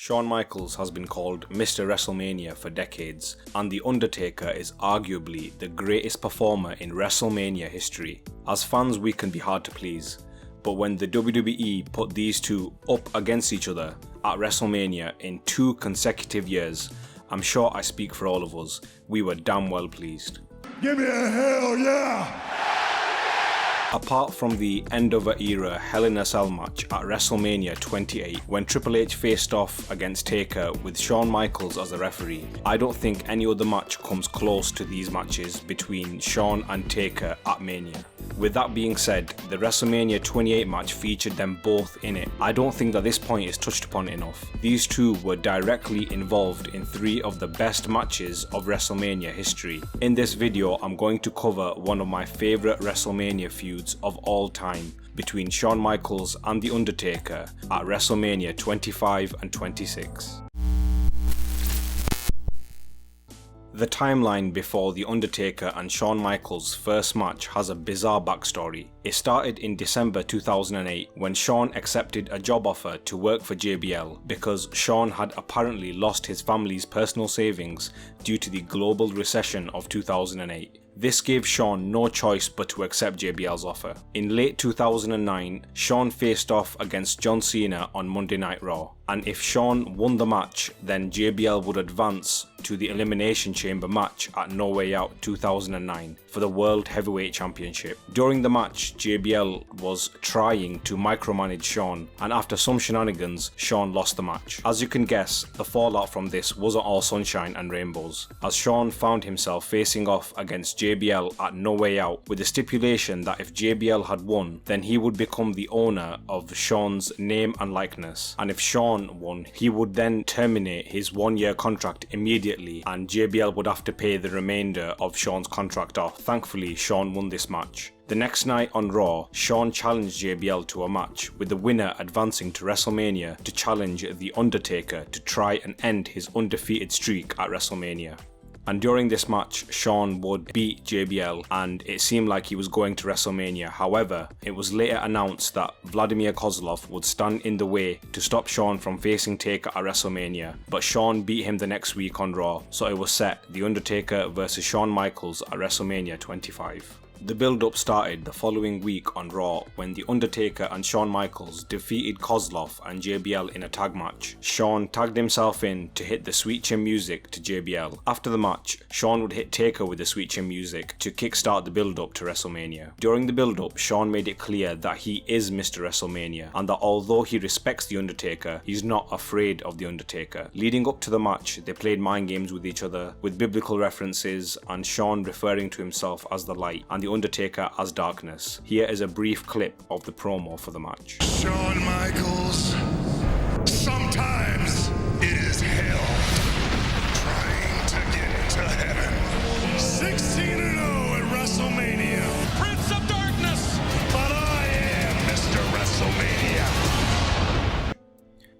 Shawn Michaels has been called Mr Wrestlemania for decades, and The Undertaker is arguably the greatest performer in WrestleMania history. As fans, we can be hard to please, but when the WWE put these two up against each other at WrestleMania in 2 consecutive years, I'm sure I speak for all of us, we were damn well pleased. Give me a hell yeah! Apart from the end of an era Hell in a Cell match at WrestleMania 28 when Triple H faced off against Taker with Shawn Michaels as the referee, I don't think any other match comes close to these matches between Shawn and Taker at Mania. With that being said, the WrestleMania 28 match featured them both in it. I don't think that this point is touched upon enough. These two were directly involved in 3 of the best matches of WrestleMania history. In this video, I'm going to cover one of my favourite WrestleMania feuds of all time between Shawn Michaels and The Undertaker at WrestleMania 25 and 26. The timeline before The Undertaker and Shawn Michaels' first match has a bizarre backstory. It started in December 2008 when Shawn accepted a job offer to work for JBL because Shawn had apparently lost his family's personal savings due to the global recession of 2008. This gave Shawn no choice but to accept JBL's offer. In late 2009, Shawn faced off against John Cena on Monday Night Raw, and if Shawn won the match, then JBL would advance to the Elimination Chamber match at No Way Out 2009 for the World Heavyweight Championship. During the match, JBL was trying to micromanage Shawn, and after some shenanigans, Shawn lost the match. As you can guess, the fallout from this wasn't all sunshine and rainbows, as Shawn found himself facing off against JBL at No Way Out with the stipulation that if JBL had won, then he would become the owner of Shawn's name and likeness, and if Shawn won, he would then terminate his 1-year contract immediately and JBL would have to pay the remainder of Shawn's contract off. Thankfully, Shawn won this match. The next night on Raw, Shawn challenged JBL to a match, with the winner advancing to WrestleMania to challenge The Undertaker to try and end his undefeated streak at WrestleMania. And during this match, Shawn would beat JBL and it seemed like he was going to WrestleMania. However, it was later announced that Vladimir Kozlov would stand in the way to stop Shawn from facing Taker at WrestleMania, but Shawn beat him the next week on Raw, so it was set The Undertaker vs Shawn Michaels at WrestleMania 25. The build-up started the following week on Raw when The Undertaker and Shawn Michaels defeated Kozlov and JBL in a tag match. Shawn tagged himself in to hit the Sweet Chin music to JBL. After the match, Shawn would hit Taker with the Sweet Chin music to kickstart the build-up to WrestleMania. During the build-up, Shawn made it clear that he is Mr. WrestleMania and that although he respects The Undertaker, he's not afraid of The Undertaker. Leading up to the match, they played mind games with each other with biblical references and Shawn referring to himself as the light and The Undertaker as darkness. Here is a brief clip of the promo for the match. Shawn Michaels, sometimes it is hell trying to get to heaven. 16-0 at WrestleMania. Prince of Darkness, but I am Mr. WrestleMania.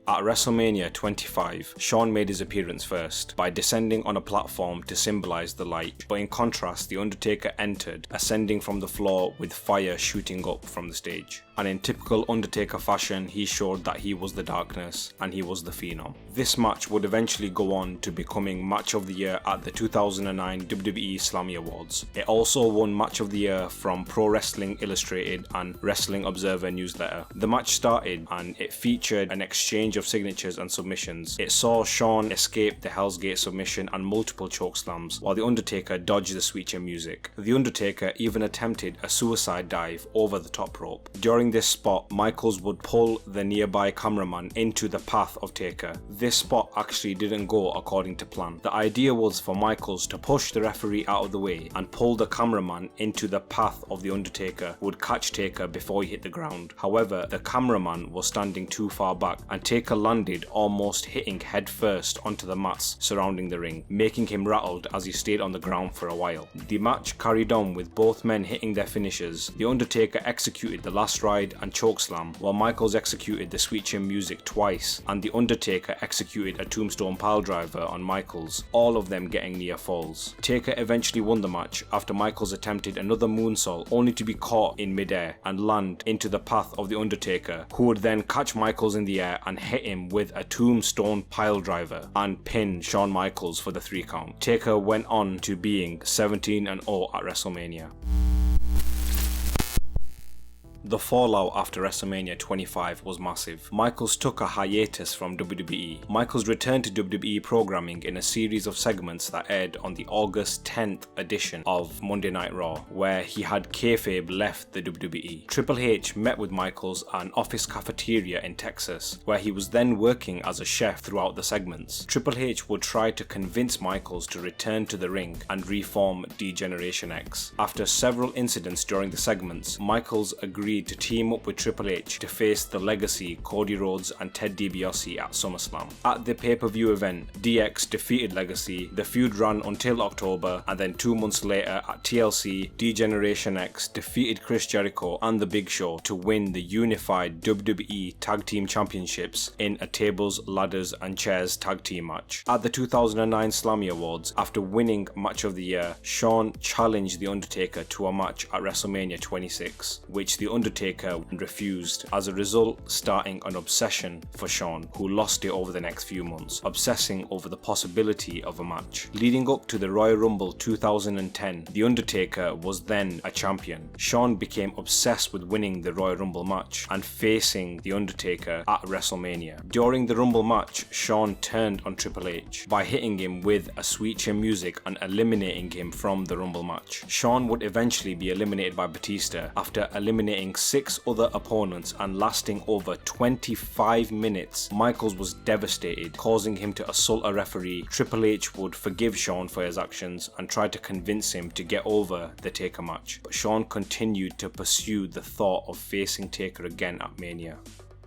At WrestleMania 25, Shawn made his appearance first by descending on a platform to symbolise the light, but in contrast, The Undertaker entered, ascending from the floor with fire shooting up from the stage. And in typical Undertaker fashion, he showed that he was the darkness and he was the Phenom. This match would eventually go on to becoming Match of the Year at the 2009 WWE Slammy Awards. It also won Match of the Year from Pro Wrestling Illustrated and Wrestling Observer newsletter. The match started and it featured an exchange of signatures and submissions. It saw Shawn escape the Hell's Gate submission and multiple chokeslams, while The Undertaker dodged the Sweet Chin music. The Undertaker even attempted a suicide dive over the top rope. During this spot, Michaels would pull the nearby cameraman into the path of Taker. This spot actually didn't go according to plan. The idea was for Michaels to push the referee out of the way and pull the cameraman into the path of The Undertaker, who would catch Taker before he hit the ground. However, the cameraman was standing too far back and Taker landed almost hitting head first onto the mats surrounding the ring, making him rattled as he stayed on the ground for a while. The match carried on with both men hitting their finishers. The Undertaker executed the last ride ride and chokeslam, while Michaels executed the Sweet Chin Music twice, and The Undertaker executed a tombstone piledriver on Michaels, all of them getting near falls. Taker eventually won the match after Michaels attempted another moonsault only to be caught in midair and land into the path of The Undertaker, who would then catch Michaels in the air and hit him with a tombstone piledriver and pin Shawn Michaels for the 3 count. Taker went on to being 17-0 at WrestleMania. The fallout after WrestleMania 25 was massive. Michaels took a hiatus from WWE. Michaels returned to WWE programming in a series of segments that aired on the August 10th edition of Monday Night Raw, where he had kayfabe left the WWE. Triple H met with Michaels at an office cafeteria in Texas, where he was then working as a chef throughout the segments. Triple H would try to convince Michaels to return to the ring and reform Degeneration-X. After several incidents during the segments, Michaels agreed to team up with Triple H to face the Legacy, Cody Rhodes and Ted Dibiase at Summerslam. At the pay-per-view event, DX defeated Legacy, the feud ran until October, and then 2 months later at TLC, Degeneration-X defeated Chris Jericho and The Big Show to win the unified WWE Tag Team Championships in a tables, ladders and chairs tag team match. At the 2009 Slammy Awards, after winning Match of the Year, Shawn challenged The Undertaker to a match at WrestleMania 26, which The Undertaker refused, as a result starting an obsession for Shawn, who lost it over the next few months, obsessing over the possibility of a match. Leading up to the Royal Rumble 2010, The Undertaker was then a champion. Shawn became obsessed with winning the Royal Rumble match and facing The Undertaker at WrestleMania. During the Rumble match, Shawn turned on Triple H by hitting him with a Sweet Chin Music and eliminating him from the Rumble match. Shawn would eventually be eliminated by Batista after eliminating 6 other opponents and lasting over 25 minutes. Michaels was devastated, causing him to assault a referee. Triple H would forgive Shawn for his actions and try to convince him to get over the Taker match, but Shawn continued to pursue the thought of facing Taker again at Mania.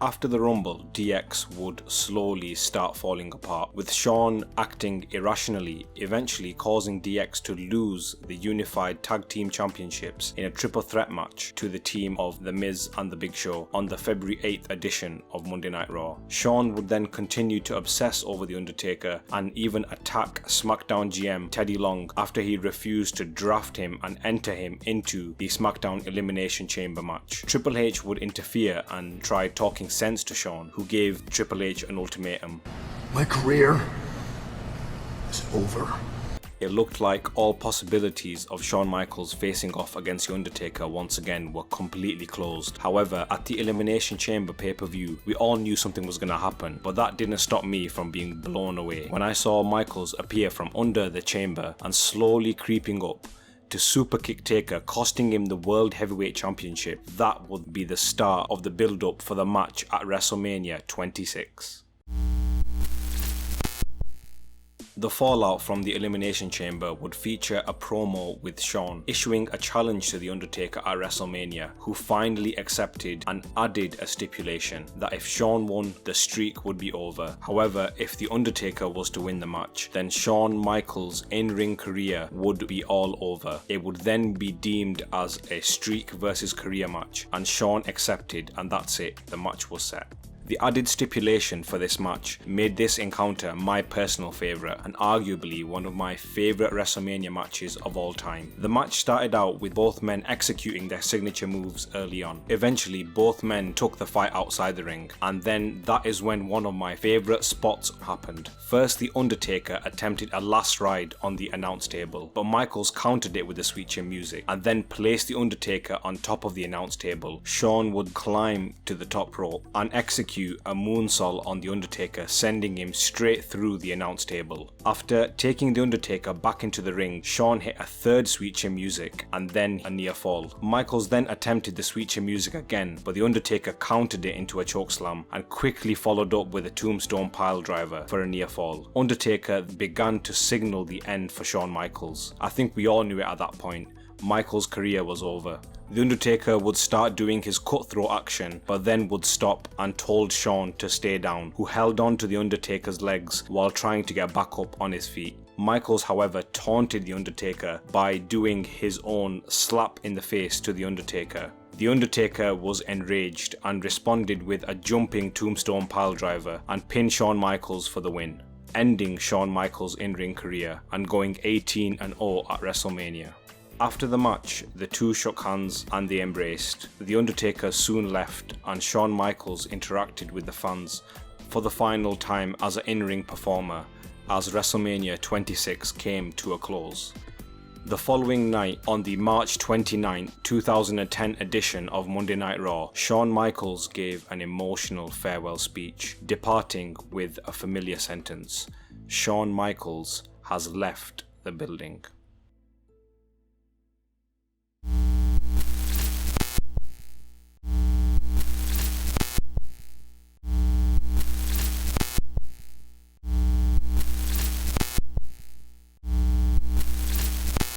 After the Rumble, DX would slowly start falling apart, with Shawn acting irrationally, eventually causing DX to lose the unified Tag Team Championships in a triple threat match to the team of The Miz and The Big Show on the February 8th edition of Monday Night Raw. Shawn would then continue to obsess over The Undertaker and even attack SmackDown GM Teddy Long after he refused to draft him and enter him into the SmackDown Elimination Chamber match. Triple H would interfere and try talking sense to Shawn, who gave Triple H an ultimatum. My career is over. It looked like all possibilities of Shawn Michaels facing off against The Undertaker once again were completely closed. However, at the Elimination Chamber pay-per-view, we all knew something was going to happen, but that didn't stop me from being blown away when I saw Michaels appear from under the chamber and slowly creeping up to superkick Taker, costing him the World Heavyweight Championship. That would be the start of the build-up for the match at WrestleMania 26. The fallout from the Elimination Chamber would feature a promo with Shawn issuing a challenge to The Undertaker at WrestleMania, who finally accepted and added a stipulation that if Shawn won, the streak would be over. However, if The Undertaker was to win the match, then Shawn Michaels' in-ring career would be all over. It would then be deemed as a streak versus career match, and Shawn accepted, and that's it, the match was set. The added stipulation for this match made this encounter my personal favourite and arguably one of my favourite WrestleMania matches of all time. The match started out with both men executing their signature moves early on. Eventually, both men took the fight outside the ring, and then that is when one of my favourite spots happened. First, The Undertaker attempted a last ride on the announce table, but Michaels countered it with the Sweet Chin Music and then placed The Undertaker on top of the announce table. Shawn would climb to the top rope and execute a moonsault on The Undertaker, sending him straight through the announce table. After taking The Undertaker back into the ring, Shawn hit a third Sweet Chin Music and then a near fall. Michaels then attempted the Sweet Chin Music again, but The Undertaker countered it into a chokeslam and quickly followed up with a tombstone piledriver for a near fall. Undertaker began to signal the end for Shawn Michaels. I think we all knew it at that point. Michaels' career was over. The Undertaker would start doing his cutthroat action, but then would stop and told Shawn to stay down, who held on to The Undertaker's legs while trying to get back up on his feet. Michaels, however, taunted The Undertaker by doing his own slap in the face to The Undertaker. The Undertaker was enraged and responded with a jumping tombstone piledriver and pinned Shawn Michaels for the win, ending Shawn Michaels' in-ring career and going 18-0 at WrestleMania. After the match, the two shook hands and they embraced. The Undertaker soon left and Shawn Michaels interacted with the fans for the final time as an in-ring performer as WrestleMania 26 came to a close. The following night, on the March 29, 2010 edition of Monday Night Raw, Shawn Michaels gave an emotional farewell speech, departing with a familiar sentence: "Shawn Michaels has left the building."